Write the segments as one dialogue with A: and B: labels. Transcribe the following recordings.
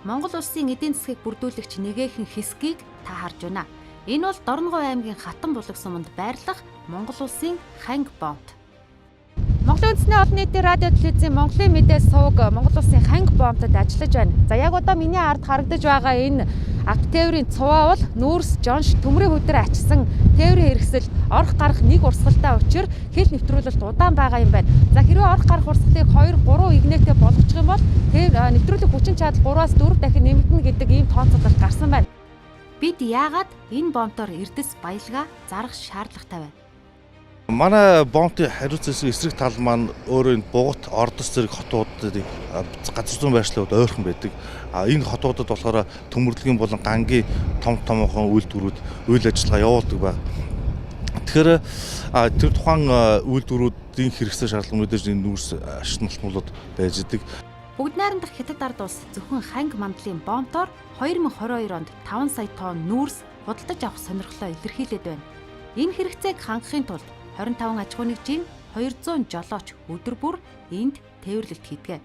A: Монгол улсын эдийн засгийг бүрдүүлэгч нэгээх хэсгийг та харж байна. Энэ бол Дорногов аймгийн Хатан булаг суманд байрлах Монгол улсын ханги бомб. Монголын үндэсний олон нийтийн радио телевизийн Монголын мэдээ сувг Монгол улсын ханги бомбтод ажиллаж байна. За яг одоо миний ард харагдаж байгаа энэ авто тээврийн цуваа бол нүүрс Жонш төмрийн хөдөр ачсан тээврийн хэрэгсэл орох гарах нэг урсгалтай учир хил нэвтрүүлэлт удаан байгаа юм байна. За хэрвээ орох гарах урсгалыг 2-3 игнэтэй болгочих юм бол нэвтрүүлэх хүчин чадал 3-4 дахин нэмэгдэнэ гэдэг ийм тооцоолол гарсан байна. Бид яагаад энэ бомбоор эрдэс баялгаа зарах шаардлагатай вэ?
B: Манай бомбын хариуцсан эсрэг тал маань өөрөө энэ Бугат, Ордос зэрэг хотуудын газар зүйн байршлууд ойрхон байдаг. Энэ хотуудад болохоор төмөрлөгийн болон гангийн томхон үйлдвэрүүд үйл ажиллагаа явуулдаг байна. Тэгэхээр тэр тухайн үйлдвэрүүдийн хэрэгсэл шаардлага мэдээж энэ нүүрс ашиг малтмуулууд байж идэг.
A: Бүгд найрамдах Хятад ард улс зөвхөн ханги мандлын бомбоор 2022 онд 5 сая тонн нүүрс худалдаж авах сонирхлоо илэрхийлээд байна. Энэ хэрэгцээг хангахын тулд 25 аж ахуй нэгжийн 200 жолооч өдөр бүр энд тээвэрлэлт хийдэг.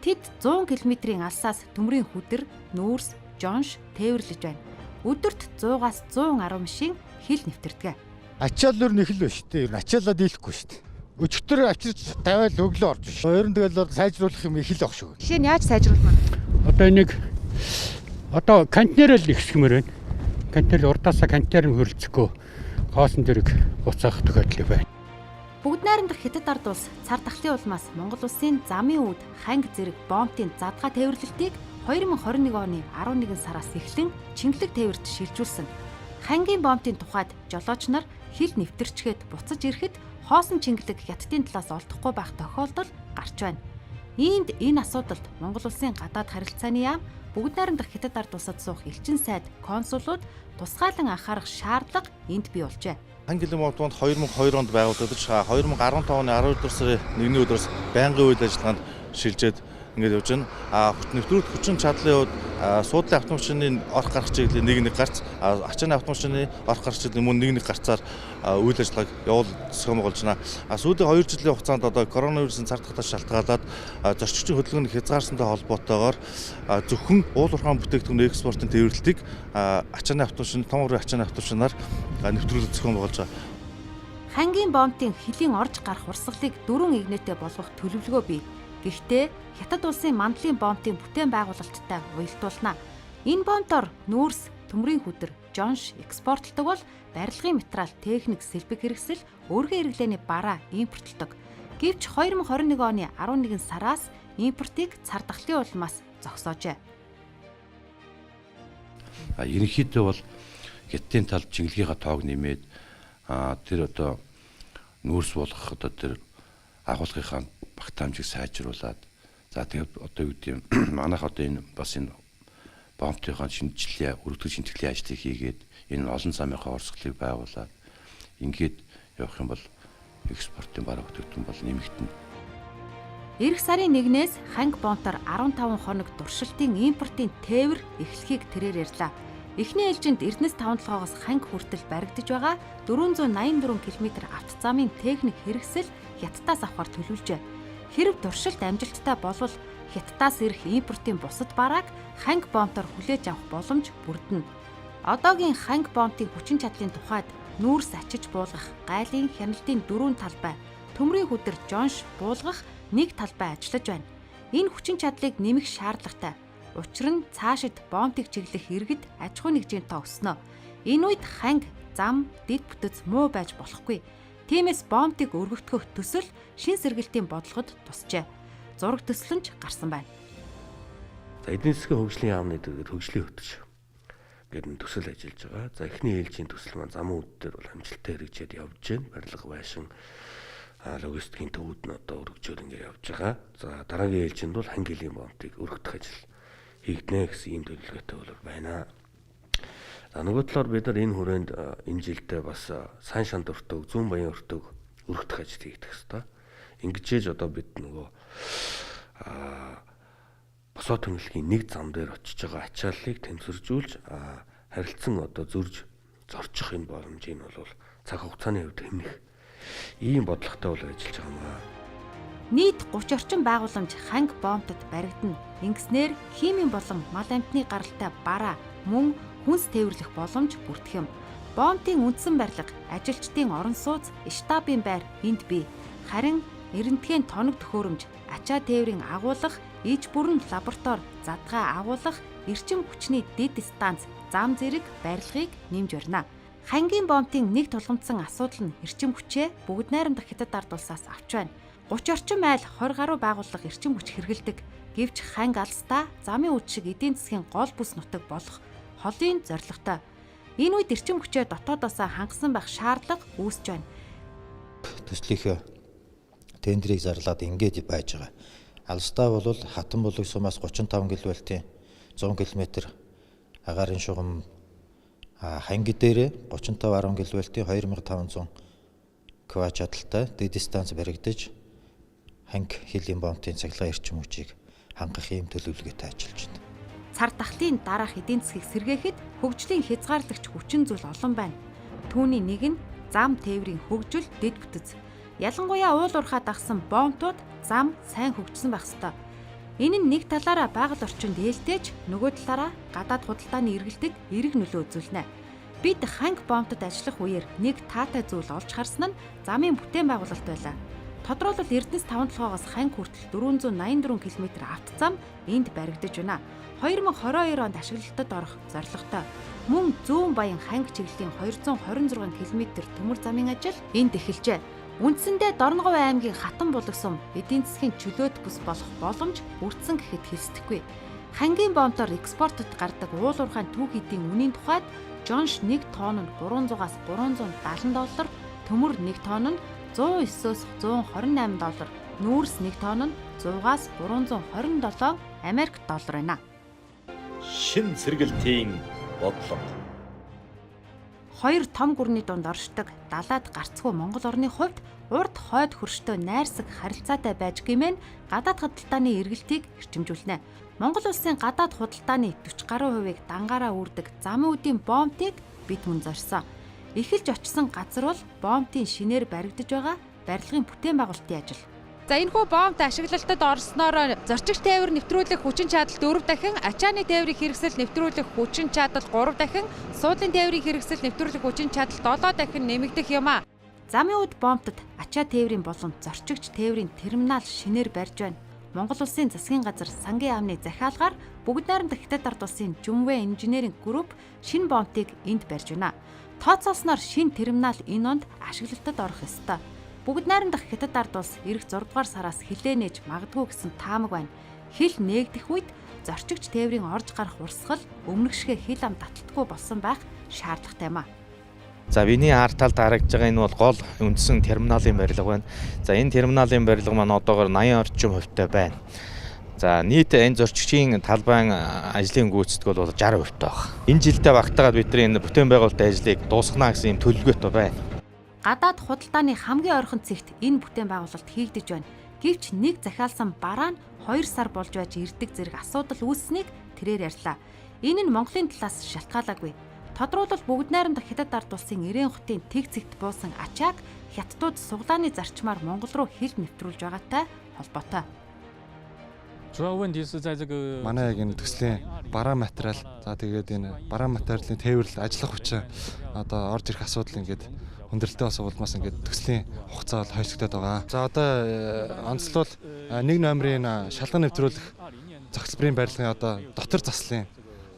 A: Тэд 100 км-ийн алсаас төмрийн хөдөр, нүүрс, Жонш тээвэрлэж байна. Өдөрт 100-аас 110 машин хил нэвтэрдэг.
C: Ачаалал нь их л байна шүү дээ. Ачаалаа дийлэхгүй шүү дээ. Өчтөр ачиж тавиал өглөө орж шүү. Хоёр нь тэгэл сайжруулах юм их л баг шүү.
A: Жишээ нь яаж сайжруулах вэ?
D: Одоо нэг контейнер л ихсгмээр байна. Контейнер урдаасаа контейнер нь хөрөлцөхгүй хоосон дэрэг буцаах тохиолдол байна.
A: Бүгд найрамдах Хятад ард улс цар тахлын улмаас Монгол улсын замын үүд ханги зэрэг бомбын задгаа тээвэрлэлтийг 2021 оны 11 сараас эхлэн Чингэлэг тээвэрт шилжүүлсэн. Хангийн бомбын тухайд жолооч нар хил нэвтэрчгээд буцаж ирэхэд хоосон Чингэлэг Хятадын талаас олдохгүй байх тохиолдол гарч байна. Иймд энэ асуудалд Монгол улсын гадаад харилцааны яам, бүгд найрамдах Хятад ард улсад суух элчин сайд консулууд тусгаалan анхаарах шаардлага энд бий болжээ.
B: Хангийн бомбд 2002 онд байгуулагдаж 2015 оны 12 сарын 1-ний өдрөөс байнгын үйл ажиллагаанд шилжээд ингээд явж байна. Нэвтрүүлэх хүчин чадлын хувьд суудлын автомашины орох гарах чиглэлийн нэг гарц, ачааны автомашины орох гарах чиглэлийн мөн нэг гарцаар үйл ажиллагааг явуулсан болж байна. Сүүлийн 2 жилийн хугацаанд одоо коронавирусын цар тахтаас шалтгаалаад зорчигчдын хөдөлгөөний хязгаарсантай холбоотойгоор зөвхөн уул уурхайн бүтээгдэхүүн экспортын тээвэрлэлтийг ачааны автомашины, том урын ачааны автомашинаар нэвтрүүлэх зохион байгуулж байгаа.
A: Хангийн бомбын хилийн орж гарах урсгалыг 4 игнэтэй болгох төлөвлөгөө бий. Гэхдээ Хятад улсын мандлын бомбын бүтээн байгуулалттай уялдуулна. Энэ бомбоор нүүрс, төмрийн хөдөр, Жонш экспортлдог бол барилгын материал, техник, сэлбэг хэрэгсэл, өргөн хэрэглээний бараа импортлдог. Гэвч 2021 оны 11 сараас импортыг цар тахлын улмаас зогсоожээ.
E: Ерөнхийдөө бол Хятадын талд Чингэлгийнхаа тоог нэмээд тэр одоо нүүрс болгох одоо тэр агуулгынхаа багтаамжийг сайжруулад за тэгээд одоо юу гэдэг юм манайх одоо энэ бас энэ бомбтойгоо шинжилгээ, өргөдөл шинтгэлийн ажлыг хийгээд энэ олон замынхаа урсгалыг байгуулад ингээд явах юм бол экспортын бараа бүтээгдэхүүн бол нэмэгдэнэ.
A: Ирэх сарын 1-ээс ханги бомбоор 15 хоног туршилтын импортын тээвэр эхлэхийг тэрээр ярьлаа. Эхний ээлжинд Эрдэнэс 5-7-оос ханги хүртэл баригдаж байгаа 484 км автозамын техник хэрэгсэл Хятадаас авахар төлөвлөжээ. Хэрв туршилт амжилттай болвол Хятадаас ирэх импортын бусад барааг ханги бомбоор хүлээж авах боломж бүрдэнэ. Одоогийн ханги бомбын хүчин чадлын тухайд нүүрс ачиж буулгах, гайлын хяналтын 4 талбай, төмрийн хөдөр Жонш буулгах 1 талбай ажиллаж байна. Энэ хүчин чадлыг нэмэх шаардлагатай. Учир нь цаашид бомбыг чиглэх иргэд аж ахуй нэгжийн тоо өснө. Энэ үед ханги, зам, дэд бүтэц муу байж болохгүй. Тиймээс бомбыг өргөгдөх төсөл шин сэргэлтийн бодлогод тусжээ. Зураг төсөл нь гарсан байна.
F: За эдийн засгийн хөгжлийн яамны хөгжлийн хөтөч гэдэг төсөл ажиллаж байгаа. За эхний ээлжийн төсөл маань замын үүд дээр бол амжилттай хэрэгжээд явж байна. Барилга байшин логистикийн төвүүд нь одоо өргөжөөр ингэ явж байгаа. За дараагийн ээлжинд бол хангилийн бомбыг өргөдөх ажил хийгднэ гэсэн ийм төлөвлөгөөтэй бол байна. За нөгөө талаар бид нар энэ хүрээнд энэ жилдээ бас сайн шанд өртөг, зүүн баян өртөг өргөдөх ажил хийгдэх ёстой. Ингэжээж одоо бид нөгөө босоо тэмүүлгийн нэг зам дээр очиж байгаа ачааллыг тэнцвэржүүлж харилцан одоо зорчих энэ боломжийг нь бол цаг хугацааны хувьд хэмнэх ийм бодлоготой бол ажиллаж байгаа юм аа.
A: Нийт 30 орчим байгууламж ханги бомбтод баригдана. Ингэснээр химийн болон мал амьтны гаралтай бараа, мөн хүнс тээвэрлэх боломж бүрдэх юм. Бомбын үндсэн барилга, ажилчдын орон сууц, штабын байр энд бий. Харин эрентгийн тоног төхөөрөмж, ачаа тээврийн агуулга, иж бүрэн лаборатори, задгаа агуулга, эрчим хүчний дэд станц, зам зэрэг барилгыг нэмж барина. Хангийн бомбын нэг тулгамдсан асуудал нь эрчим хүчээ бүгд найрамдах Хятад ард улсаас авч байна. 30 орчим айл 20 гаруй байгууллага эрчим хүч хэрэглэдэг. Гэвч ханги алстаа замын үд шиг эдийн засгийн гол бүс нутаг болох холын зорилготой. Энэ үед эрчим хүчээ дотоодоосоо хангасан байх шаардлага үүсэж байна.
G: Төслийнхөө тендерийг зарлаад ингээд байж байгаа. Алстаа бол Хатан булаг сумаас 35 км-ийн 100 км агаарын шугам, ханги дээрээ 35 10 км-ийн 2500 кВт чадалтай дэд станц баригдаж ханги хилийн бомбын цахилгаан эрчим хүчийг хангах юм төлөвлөгөөтэй ажиллаж байна.
A: Цар тахлын дараах эдийн засгийг сэргээхэд хөгжлийн хязгаарлагч хүчин зүйл олон байна. Түүний нэг нь зам тээврийн хөгжил, дэд бүтэц. Ялангуяа уул уурхаа дагсан бомбтууд зам сайн хөгжсөн байх ёстой. Энэ нь нэг талаараа байгаль орчинд ээлтээж, нөгөө талаараа гадаад худалдааны эргэлтэд эерэг нөлөө үзүүлнэ. Бид ханги бомбтод ажиллах үеэр нэг таатай зүйл олж харсан нь замын бүтээн байгуулалт байлаа. Тодорхойлбол Эрдэнэс 5-7-оос ханги хүртэл 484 км автозам энд баригдаж байна. 2022 онд ашиглалтад орох зорилготой. Мөн Зүүн Баян ханги чиглэлийн 226 км төмөр замын ажил энд эхэлжээ. Үндсэндээ Дорноговь аймгийн Хатан булаг сум эдийн засгийн чөлөөт бүс болох боломж бүрдсэн гэхэд хэлцдэггүй. Хангийн бомбоор экспортод гардаг уул уурхайн түүх эдийн үнийн тухайд жонш 1 тонн нь 300-аас 370 доллар, төмөр 1 тонн нь 109-өөс 128 доллар, нүүрс 1 тонн нь 100-аас 327 Америк доллар байна.
H: Шин сэргэлтийн бодлого.
A: Хоёр том гүрний дунд оршдог далайд гарцгүй Монгол орны хувьд урд хойд хөрштэй найрсаг харилцаатай байж гэмээр гадаад худалдааны эргэлтийг эрчимжүүлнэ. Монгол улсын гадаад худалдааны 40 гаруй хувийг дангаараа үрдэг замын үдийн бомбыг бид мөн зорьсон. Эхэлж очсон газар бол бомбын шинээр баригдаж байгаа барилгын бүтээн байгуулалтын ажил. За энэхүү бомбд ашиглалтад орсноор зорчигч тээвэр нэвтрүүлэх хүчин чадал 4 дахин, ачааны тээврийн хэрэгсэл нэвтрүүлэх хүчин чадал 3 дахин, суудлын тээврийн хэрэгсэл нэвтрүүлэх хүчин чадал 7 дахин нэмэгдэх юм а. Замын үд бомбтод ачаа тээврийн болон зорчигч тээврийн терминал шинээр барьж байна. Монгол улсын засгийн газар сангийн яамны захиалгаар бүгд найрамдах Хятад ард улсын Жүмвэ инженеринг групп шинэ бомбыг энд барьж байна. Тооцоолсноор шинэ терминал энэ онд ашиглалтад орох ёстой. Бүгд найрамдах Хятад ард улс эх 6 дугаар сараас хилээ нээж магадгүй гэсэн таамаг байна. Хил нээгдэх үед зорчигч тээврийн орж гарах урсгал өмнөх шигэ хил ам таталтгүй болсон байх шаардлагатай юм а.
I: За биний ард талд харагдж байгаа энэ бол гол үндсэн терминалын барилга байна. За энэ терминалын барилга маань одоогоор 80 орчим хувьтай байна. За нийт энэ зорчигчийн талбайн ажлын гүйцэтгэл бол 60% байна. Энэ жилдээ багтаагаад бидний энэ бүтээн байгуулалтын ажлыг дуусгана гэсэн юм төлөвлөгөөтэй байна.
A: Гадаад худалдааны хамгийн ойрхон цэгт энэ бүтээн байгуулалт хийгдэж байна. Гэвч нэг захиалсан бараа нь 2 сар болж байж ирдэг зэрэг асуудал үүссэнийг тэрээр ярьлаа. Энэ нь Монголын талаас шалтгаалаагүй. Тодорхойлбол бүгд найрамдах Хятад ард улсын Ирээн хотын тэг зэгт буусан ачааг хятадууд суглааны зарчмаар Монгол руу хил нэвтрүүлж байгаатай холбоотой.
J: Манай яг энэ төслийн бараа материал, за тэгээд энэ бараа материалын тээвэрлэл ажиллах хүчин одоо орж ирэх асуудал ингээд хүндрэлтэй болсон улмаас ингээд төслийн хугацаа бол хойшлогдоод байгаа. За одоо онцлол 1 номерын шалган нэвтрүүлэх зохицлбарын барилгын одоо дотор заслын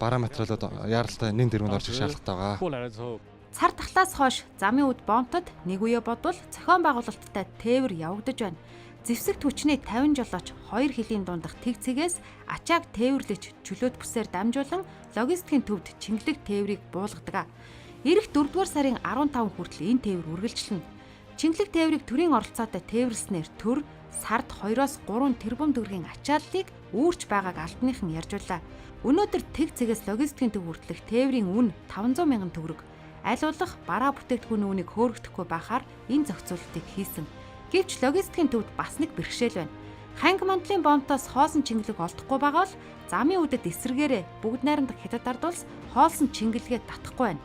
J: бараа материалууд яаралтай нэн дэргэнд орж ирэх шаардлагатай байгаа.
A: Цар тахлаас хойш замын үд бомбтод нэг үе бодвол зохион байгуулалттай тээвэр явагдаж байна. Зэвсэгт хүчний 50 жолооч 2 хилийн дундах тэг цэгээс ачааг тээвэрлэж чөлөөт бүсээр дамжуулан логистикийн төвд чингэлэг тээврийг буулгадаг. Ирэх 4-р сарын 15 хүртэл энэ тээвэр үргэлжилнэ. Чингэлэг тээврийг төрийн оролцоотой тээвэрлснээр төр сард 2-3 тэрбум төгрөгийн ачааллыг үүрч байгааг албаныхан ярьжууллаа. Өнөөдөр тэг цэгээс логистикийн төв хүртэлх тээврийн үн 500 мянган төгрөг. Аль болох бараа бүтээгдэхүүн үүнийг хөөрөгдөхгүй байхаар энэ зохицуулалтыг хийсэн. Гэвч логистикийн төвд бас нэг бэрхшээл байна. Ханги мандлын бомбтоос хоосон чингэлэг олдохгүй байгаа бол замын үдэд эсрэгээрээ бүгд найрамдах Хятад ард улс хоолсон чингэлгээ татахгүй байна.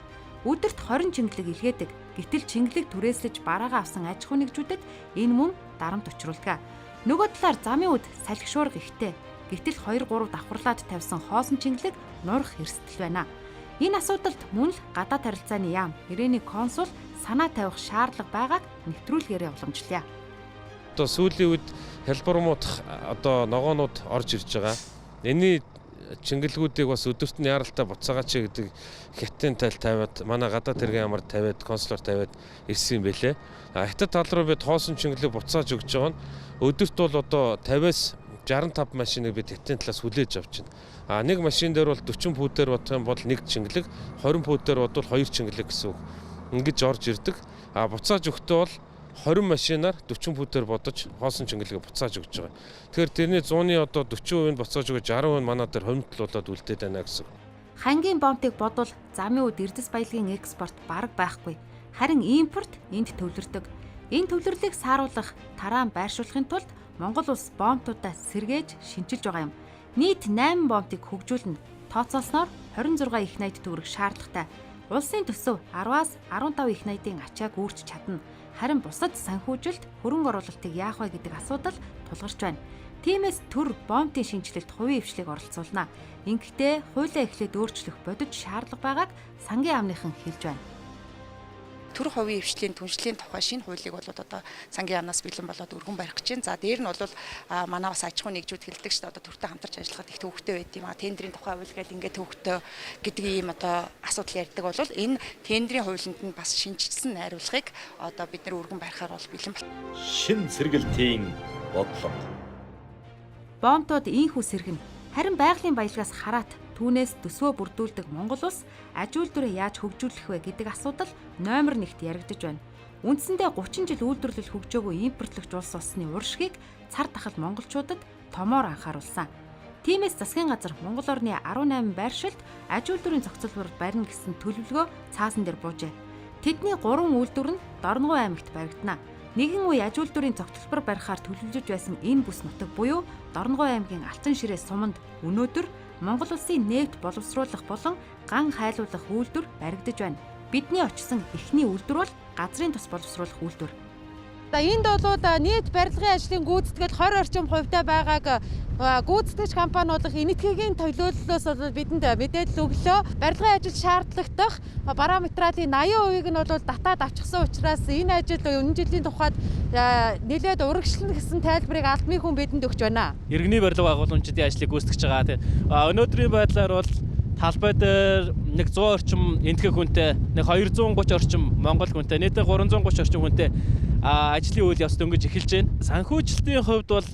A: Өдөрт 20 чингэлэг илгээдэг. Гэтэл чингэлэг түрээслэж бараагаа авсан аж ахуй нэгжүүдэд энэ мөн дарамт учруулдаг. Нөгөө талаар замын үд салхишуурга ихтэй. Гэтэл 2-3 давхарлаад тавьсан хоосон чингэлэг нурах эрсдэл байна. Энэ асуудалд мөн л гадаад харилцааны яам ирээний консул санаа тавих шаардлага байгааг нэвтрүүлгээрээ уламжлая.
K: Одоо сүүлийн үед хялбар муудах одоо ногоонууд орж ирж байгаа. Энийн чингэлгүүдийг бас өдөрт нь яралтай буцаагач гэдэг хятадын тайл тавиад манай гадаад хэргийн ямарт тавиад консулор тавиад ирсэн юм бэлээ. Хятад тал руу бид хоосон чингэлэг буцааж өгч байгаа нь өдөрт бол одоо 50-аас 65 машиныг бид хятадын талаас хүлээж авч байна. Нэг машин дээр бол 40 футээр бодох юм бол нэг чингэлэг, 20 футээр бодвол 2 чингэлэг гэсэн үг. Ингэж орж ирдэг. Буцааж өгөхдөө бол 20 машинаар 40 футээр бодож хоосон чингэлгээ буцааж өгч байгаа. Тэгэхээр тэрний 100-ны одоо 40% нь буцааж өгөж 10% нь манай дээр хомдлуулаад үлдээд байна гэсэн.
A: Хангийн бомтыг бодвол замын үд эрдэс баялагын экспорт бараг байхгүй. Харин импорт энд төвлөрдөг. Энэ төвлөрлийг сааруулах, тараан байршуулахын тулд Монгол улс бомтуудаа сэргээж шинчилж байгаа юм. Нийт 8 бомтыг хөгжүүлнэ. Тооцоолсноор 26 их найд төгрөг шаардлагатай. Улсын төсөв 10-аас 15 их найдын ачааг үүрч чадна. Харин бусад санхүүжилт, хөрөнгө оруулалтыг яах вэ гэдэг асуудал тулгарч байна. Тиймээс төр бомтын шинжилэлт хувийн хвшлийг оролцуулна. Ингэхдээ хуулиа эхлээд өөрчлөх бодит шаардлага байгааг сангийн яамныхан хэлж байна.
L: Төр хувийн хвшлийн түншлэлийн тухай шинэ хуулийг бол одоо сангийн яамнаас бэлэн болоод өргөн барих гэж байна. За дээр нь бол манай бас аж ахуйн нэгжүүд хэлдэг шүү дээ. Одоо төртэй хамтарч ажиллахад их төвөгтэй байд юм аа. Тендерийн тухай хууль гэдэг ингээд төвөгтэй гэдэг ийм одоо асуудал ярьдаг бол энэ тендерийн хуулинд нь бас шинжилсэн найруулгыг одоо бид нэр өргөн барихаар бол бэлэн байна.
H: Шин сэргэлтийн бодлого.
A: Бомтууд ийхүү сэргэн. Харин байгалийн баялагаас хараат түүнээс төсвөө бүрдүүлдэг Монгол улс аж үйлдвэрээ яаж хөгжүүлэх вэ гэдэг асуудал номер 1-т яригдж байна. Үндсэндээ 30 жил үйлдвэрлэл хөгжөөгүй импортлогч улс болсны уршгийг цар тахал монголчуудад томоор анхааруулсан. Тиймээс засгийн газар Монгол орны 18 байршилд аж үйлдвэрийн зохицолбор барина гэсэн төлөвлөгөө цаасан дээр буужээ. Тэдний 3 үйлдвэр нь Дорногов аймагт баригдана. Нэгэн үе аж үйлдвэрийн зохицолбор барихаар төлөвлөж байсан энэ бүс нутаг буюу Дорногов аймгийн Алтан ширээ суманд өнөөдөр Монгол улсын нефт боловсруулах болон ган хайлуулах үйлдвэр баригдаж байна. Бидний очсон эхний үйлдвэр бол газрын тус боловсруулах үйлдвэр.
M: Энд бол нийт барилгын ажлын гүйцэтгэл 20 орчим хувьтай байгааг гүйцэтгэгч компаниудын энэтхэгийн төлөөллөөс бол бидэнд мэдээлэл өглөө. Барилгын ажилд шаардлагадах параметрын 80%-ийг нь бол татаад авчихсан учраас энэ ажил өнөө жилийн тухайд нэлээд урагшлна гэсэн тайлбарыг албаны хүн бидэнд өгч байна.
N: Иргэний барилга байгууламжуудын ажлыг гүйцэтгэж байгаа. Өнөөдрийн байдлаар бол талбай дээр нэг 100 орчим энэтхэг хүнтэй, нэг 230 орчим монгол хүнтэй, нийтдээ 330 орчим хүнтэй ажлын үйл явц дөнгөж эхэлж байна. Санхүүжилтийн хувьд бол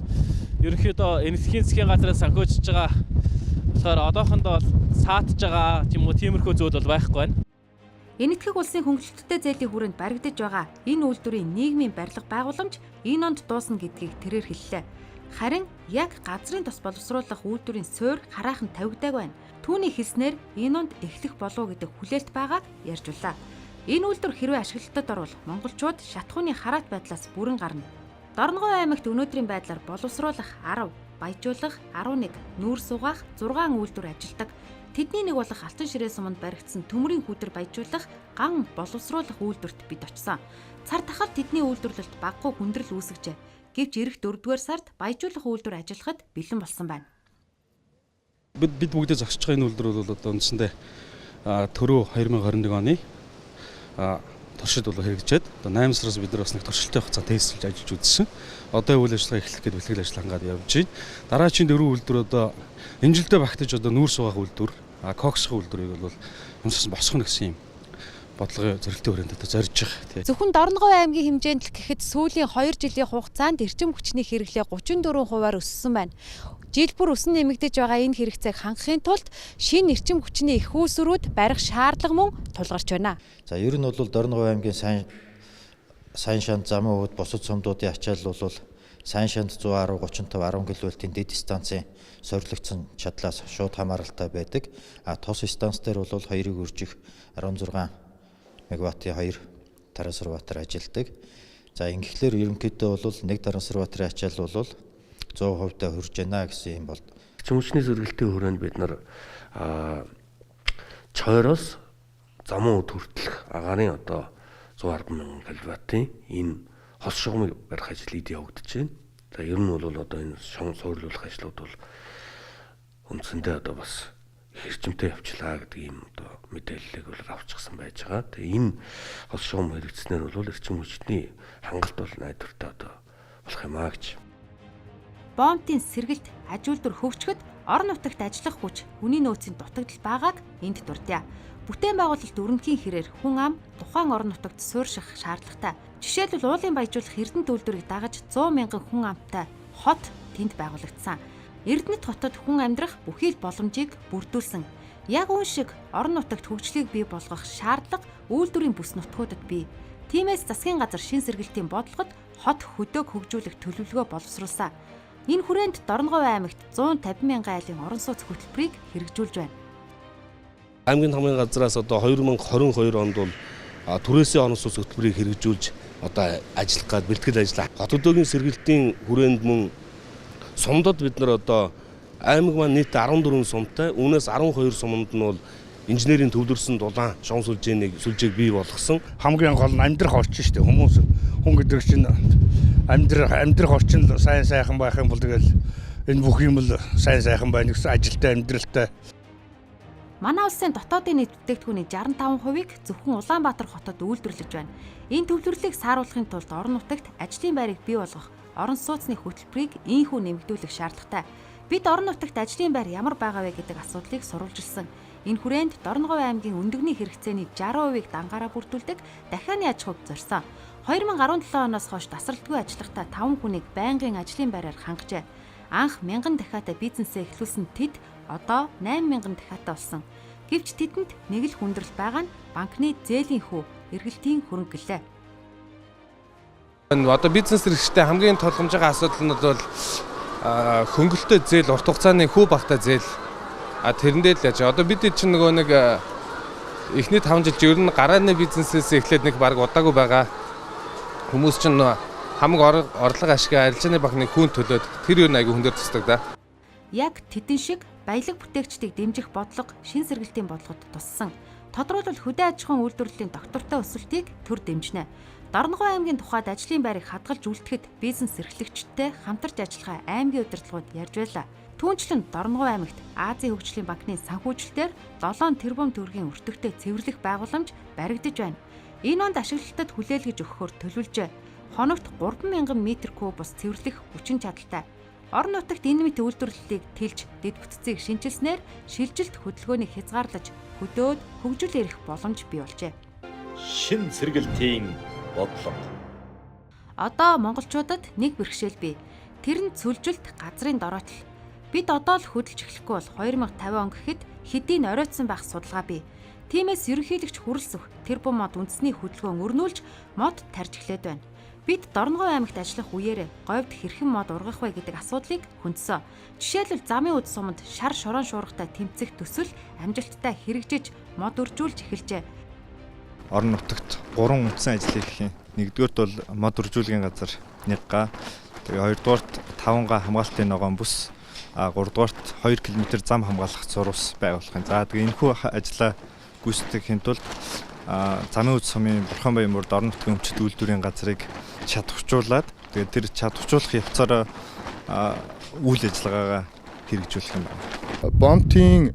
N: ерөнхийдөө энэтхэгийн засгийн газраас санхүүжилж байгаа болохоор одоохондоо бол саатж байгаа тийм үү тиймэрхүү зүйл бол байхгүй байна.
A: Энэтхэг улсын хөнгөлөлттэй зээлийн хүрээнд баригдаж байгаа энэ үйлдвэрийн нийгмийн барилга байгууламж энэ онд дуусна гэдгийг тэрээр хэллээ. Харин яг газрын тус боловсруулах үйлдвэрийн суурь хараахан тавигдааг байна. Түүний хэлснээр энэ онд эхлэх болов гэдэг хүлээлт байгааг ярьжуллаа. Энэ үйлдвэр хэрвээ ашиглалтад орвол монголчууд шатхууны хараат байдлаас бүрэн гарна. Дорногов аймагт өнөөдрийн байдлаар боловсруулах 10, баяжуулах 11, нүүрс угаах 6 үйлдвэр ажилладаг. Тэдний нэг болох Алтан ширээ суманд баригдсан төмрийн хүдэр баяжуулах ган боловсруулах үйлдвэрт бид очсон. Цар тахал тэдний үйлдвэрлэлд багагүй хүндрэл үүсгэжээ. Гэвч эх 4-р сард баяжуулах үйлдвэр ажиллахад бэлэн болсон байна.
O: Бид бүгдээ зогсож байгаа энэ үйлдвэр бол одоо үндсэндээ төрөө 2021 оны туршид бол хэрэгжээд одоо 8 сараас бид нар бас нэг туршилтын хугацаа тестэлж ажиллаж үзсэн. Одоо үйл ажиллагаа эхлэх гээд бэлтгэл ажиллагаа хангаад явж байна. Дараагийн 4 үйлдвэр одоо энэ жилдээ багтаж одоо нүүрс угаах үйлдвэр, коксох үйлдвэрийг бол юмсаас босгоно гэсэн юм бодлогын зорилтын хүрээнд одоо зорж байгаа.
M: Зөвхөн Дорногов аймгийн хэмжээнд л гэхэд сүүлийн 2 жилийн хугацаанд эрчим хүчний хэрэглээ 34% өссөн байна. Жил бүр өсөн нэмэгдэж байгаа энэ хэрэгцээг хангахын тулд шинэ эрчим хүчний их үүсвэрүүд барих шаардлага мөн тулгарч байна.
G: За ер нь бол Дорногов аймгийн сайн шанд замын өвд бусад сумдуудын ачаал бол сайн шанд 110 35 10 кВт-ийн дэд станцын сорилгдсон чадлаас шууд хамааралтай байдаг. Тос станц дээр бол 2-ыг үржих 16 мегаваттын 2 трансформатор ажилладаг. За ингэхлээр ерөнхийдөө бол нэг трансформаторын ачаал бол 100% та хүрж байна гэсэн юм бол.
F: Эрчим хүчний сэргэлтийн хүрээнд бид нар чойроос замун үд хүртэлх агарын одоо 110 мянган кВт-ийн энэ хос шугамыг барих ажил эд явагдаж байна. За ер нь бол одоо энэ шон суурлуулах ажлууд бол үндсэндээ одоо бас хэрчмтэй явчлаа гэдэг ийм одоо мэдээллийг бол авчихсан байж байгаа. Тэгээ энэ хос шугам хэрэгцснээр бол эрчим хүчний хангалт бол найдвартай одоо болох юм аа гэж.
A: Бомтын сэргэлт аж үйлдвэр хөгжөхөд орон нутагт ажиллах хүч, хүний нөөцийн дутагдал байгааг энд дурдъя. Бүтээн байгуулалт өрнөхийн хэрээр хүн ам тухайн орон нутагт суурьших шаардлагатай. Жишээлбэл уулын баяжуулах Эрдэнэт үйлдвэрийг дагаж 100 мянган хүн амтай хот тэнд байгуулагдсан. Эрдэнэт хотод хүн амьдрах бүхий л боломжийг бүрдүүлсэн. Яг үүн шиг орон нутагт хөгжлийг бий болгох шаардлага үйлдвэрийн бүс нутгуудад бий. Тиймээс засгийн газар шин сэргэлтийн бодлогод хот хөдөг хөгжүүлэх төлөвлөгөө боловсруулсан. Энэ хүрээнд Дорногов аймагт 150 мянган айлын орон сууц хөтөлбөрийг хэрэгжүүлж байна.
P: Аймгийн хамгааллын газраас одоо 2022 онд бол түрээсийн орон сууц хөтөлбөрийг хэрэгжүүлж одоо ажиллах гад бэлтгэл ажиллаа. Хот хөдөөгийн сэргэлтийн хүрээнд мөн сумдад бид нар одоо аймаг маань нийт 14 сумтай, үүнээс 12 сумд нь бол инженерийн төвлөрсөн дулаан шон сүлжээг бий болгосон.
C: Хамгийн гол нь амьдрах орчин шүү дээ. Хүмүүс хүн гэдэг чинь амьдрах орчин сайн сайхан байх юм бол тэгэл энэ бүх юм л сайн сайхан байна гэсэн ажилтай амьдралтай.
A: Манай улсын дотоодын нийт бүтээгдэхүүний 65%-ийг зөвхөн Улаанбаатар хотод үйлдвэрлэж байна. Энэ төвлөрлөлийг сааруулахын тулд орон нутагт ажлын байрыг бий болгох, орон сууцны хөтөлбөрийг ийхүү нэмэгдүүлэх шаардлагатай. Бид орон нутагт ажлын байр ямар байгаа вэ гэдэг асуудлыг сурвалжилсан. Энэ хүрээнд Дорногов аймгийн өндөгний хэрэгцээний 60%-ийг дангаараа бүрдүүлдэг дахианы аж ахуйг зорьсон. 2017 оноос хойш тасралтгүй ажиллахдаа 5 хүнийг байнгын ажлын байраар хангажээ. Анх 1000 дахиатай бизнесээ эхлүүлсэн тэд одоо 8000 дахиатай болсон. Гэвч тэдэнд нэг л хүндрэл байгаа нь банкны зээлийн хүү эргэлтийн хөрөнгө гэлээ.
K: Одоо бизнес эрхлэлтэй хамгийн тулгамж байгаа асуудал нь бол хөнгөлөлтөө зээл, урт хугацааны хүү багтаа зээл. Тэрэндээ л яаж. Одоо бид чинь нөгөө нэг эхний 5 жил ер нь гарааны бизнесээс эхлээд нэг баг удаагүй байгаа. Хүмүүс чинь хамаг орлого ашиг арилжааны банкны хүүн төлөөд тэр юу айгүй хүндөр тусдаг да.
A: Яг тэдэн шиг баялаг бүтээгчдийг дэмжих бодлого шин сэргэлтийн бодлогод туссан. Тодорхойлбол хөдөө аж ахуйн үйлдвэрлэлийн доктортой өсөлтийг төр дэмжинэ. Дорногов аймгийн тухайд ажлын байрыг хадгалж үлдэхэд бизнес эрхлэгчдтэй хамтарч ажиллахаа аймгийн удирдлагууд ярьж байлаа. Түүнчлэн Дорногов аймагт Азийн хөгжлийн банкны санхүүжилтээр 7 тэрбум төгрөгийн өртөгтэй цэвэрлэх байгууламж баригдаж байна. Энэ онд ашиглалтад хүлээлгэж өгөхөөр төлөвлөжээ. Хоногт 3000 м3 бус цэвэрлэх хүчин чадалтай. Орон нутагт энэ мэт үйлдвэрлэлийг тэлж дэд бүтцийг шинжилснээр шилжилт хөдөлгөөнийг хязгаарлаж хөдөөд хөгжил эрэх боломж бий болжээ.
H: Шин сэргэлтийн бодлого.
A: Одоо монголчуудад нэг бэрхшээл бий. Тэр нь сүлжилт газрын дороотл. Бид одоо л хөдөлж эхлэхгүй бол 2050 он гэхэд хэдийн оройтсон байх судалгаа бий. Тиймээс ерөнхийлөгч хүрэлцэх тэрбум мод үндэсний хөдөлгөөн өрнүүлж мод тарж эхлээд байна. Бид Дорногов аймагт ажиллах үеэрээ говьд хэрхэн мод ургах вэ гэдэг асуудлыг хүндсэн. Жишээлбэл замын үд суманд шар шорон шуургатай тэмцэх төсөл амжилттай хэрэгжиж мод үржүүлж эхэлжээ.
B: Орон нутагт 3 үндсэн ажил хийх юм. Нэгдүгээрт бол мод үржүүлгийн газар 1 га. Тэгээ хоёрдугаарт 5 га хамгаалтын ногоон бүс, 3-дугаарт 2 км зам хамгаалах зурус байгуулах юм. За тэгээ энэхүү ажлаа гүйцэтгэхийн тулд замын үд сумын Бурханбаян мөрд орон нутгийн өмчит үйлдвэрийн газрыг чадварчуулад тэгээд тэр чадварчуулах явцаараа үйл ажиллагаагаа хэрэгжүүлэх юм байна.
Q: Бомтын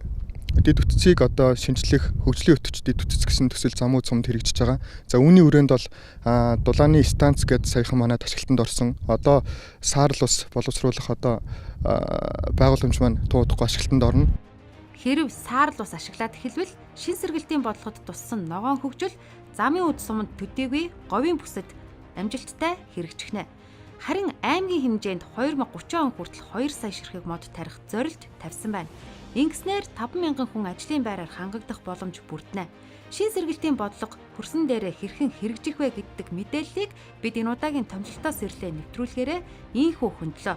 Q: дэд бүтцийг одоо шинжлэх хөгжлийн өтөч дэд бүтц гэсэн төсөл замын үд сумд хэрэгжиж байгаа. За үүний хүрээнд бол дулааны станц гэдэг саяхан манайд ашиглалтанд орсон. Одоо саарл ус боловсруулах одоо байгууламж маань туудахгүй ашиглалтанд орно.
A: Хэрв саарл ус ашиглаад эхэлвэл шин сэргэлтийн бодлогод туссан ногоон хөгжил замын үд суманд төдийгүй говийн бүсэд амжилттай хэрэгжихнэ. Харин аймгийн хэмжээнд 2030 он хүртэл 2 сая ширхэг мод тарих зорилт тавьсан байна. Ингэснээр 50000 хүн ажлын байраар хангагдах боломж бүрдэнэ. Шин сэргэлтийн бодлого хөрсөн дээрээ хэрхэн хэрэгжих вэ гэдэг мэдээллийг бид энэ удаагийн томилолтоос ирлээ нэвтрүүлэхээрээ ийхүү хөндлөө.